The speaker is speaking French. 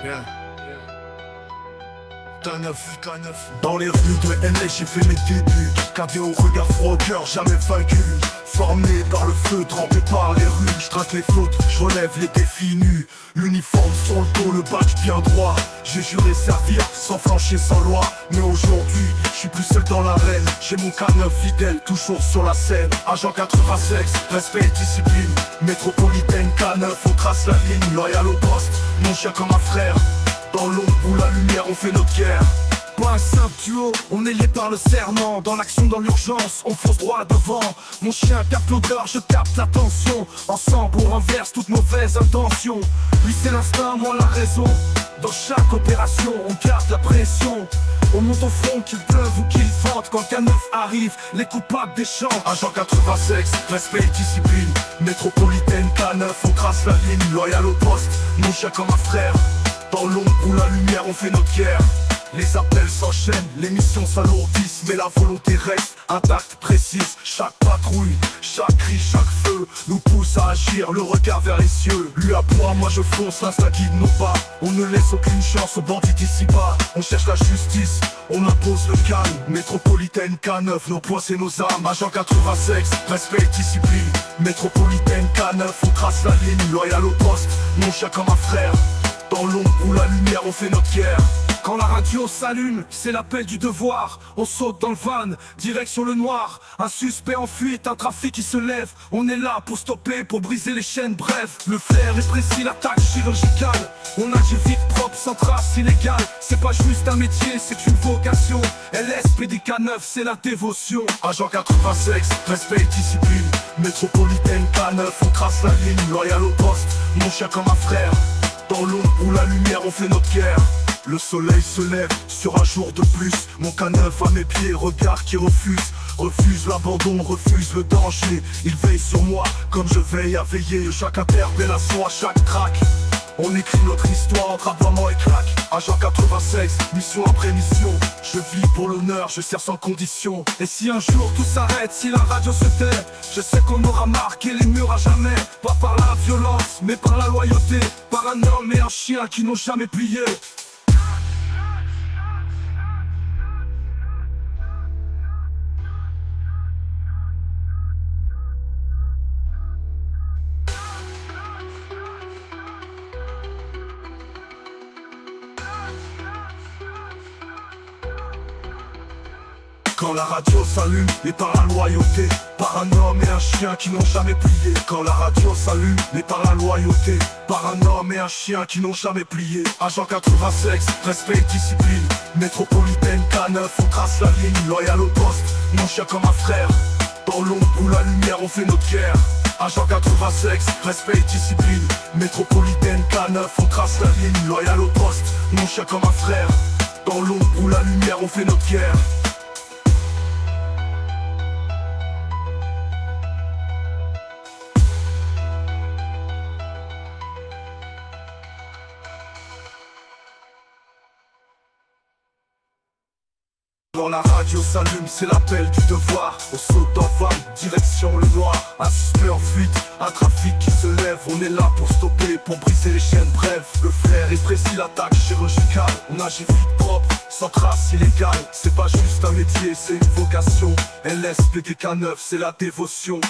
Yeah. Dans les rues de LA j'ai fait mes débuts. Cadet au regard froid au cœur, jamais vaincu. Formé par le feu, trempé par les rues. Je traque les fautes, je relève les défis nus. L'uniforme sur le dos, le badge bien droit. J'ai juré servir, sans flancher, sans loi. Mais aujourd'hui, je suis plus seul dans l'arène. J'ai mon K9 fidèle, toujours sur la scène. Agent 86, respect et discipline. Métropolitaine K9, on trace la ligne. Loyal au poste, mon chien comme un frère. Dans l'ombre ou la lumière, on fait notre guerre. Pas un simple duo, on est lié par le serment. Dans l'action, dans l'urgence, on fonce droit devant. Mon chien capte l'odeur, je capte l'attention. Ensemble, on renverse toute mauvaise intention. Lui c'est l'instinct, moi la raison. Dans chaque opération, on garde la pression. On monte au front, qu'il pleuve ou qu'il vente. Quand K9 arrive, les coupables déchantent. Agent 86, respect et discipline. Métropolitaine K9, on trace la ligne. Loyal au poste, mon chien comme un frère. Dans l'ombre ou la lumière, on fait notre guerre. Les appels s'enchaînent, les missions s'alourdissent. Mais la volonté reste intacte, précise. Chaque patrouille, chaque cri, chaque feu nous pousse à agir, le regard vers les cieux. Lui aboie, moi je fonce, l'instinct guide nos pas. On ne laisse aucune chance aux bandits d'ici-bas. On cherche la justice, on impose le calme. Métropolitaine K9, nos poings c'est nos armes. Agent 86, respect et discipline. Métropolitaine K9, on trace la ligne. Loyal au poste, mon chien comme un frère. Dans l'ombre ou la lumière, on fait notre guerre. Quand la radio s'allume, c'est l'appel du devoir. On saute dans le van, direction le noir. Un suspect en fuite, un trafic qui se lève. On est là pour stopper, pour briser les chaînes. Bref, le flair est précis, l'attaque chirurgicale. On agit vite, propre, sans trace illégale. C'est pas juste un métier, c'est une vocation. LSPDK9, c'est la dévotion. Agent 86, respect et discipline. Métropolitaine K9, on trace la ligne. Loyal au poste, mon chien comme un frère. Dans l'ombre ou la lumière, on fait notre guerre. Le soleil se lève sur un jour de plus. Mon K9 à mes pieds, regard qui refuse l'abandon, refuse le danger. Il veille sur moi comme je veille à veiller. Chaque interpellation, à chaque track, on écrit notre histoire entre aboiement et claque. Agent 86, mission après mission. Je vis pour l'honneur, je sers sans condition. Et si un jour tout s'arrête, si la radio se tait, je sais qu'on aura marqué les murs à jamais. Pas par la violence, mais par la loyauté. Par un homme et un chien qui n'ont jamais plié. Quand la radio s'allume, et par la loyauté. Par un homme et un chien qui n'ont jamais plié. Quand la radio s'allume, et par la loyauté. Par un homme et un chien qui n'ont jamais plié. Agent 86, respect et discipline. Métropolitaine K9, on trace la ligne. Loyal au poste, mon chien comme un frère. Dans l'ombre ou la lumière, on fait notre guerre. Agent 86, respect et discipline. Métropolitaine K9, on trace la ligne. Loyal au poste, mon chien comme un frère. Dans l'ombre ou la lumière, on fait notre guerre. Quand la radio s'allume, c'est l'appel du devoir. On saute en van, direction le noir. Un suspect en fuite, un trafic qui se lève. On est là pour stopper, pour briser les chaînes. Bref, le flair est précis, l'attaque chirurgicale. On agit vite, propre, sans trace illégale. C'est pas juste un métier, c'est une vocation. LSPDK9, c'est la dévotion.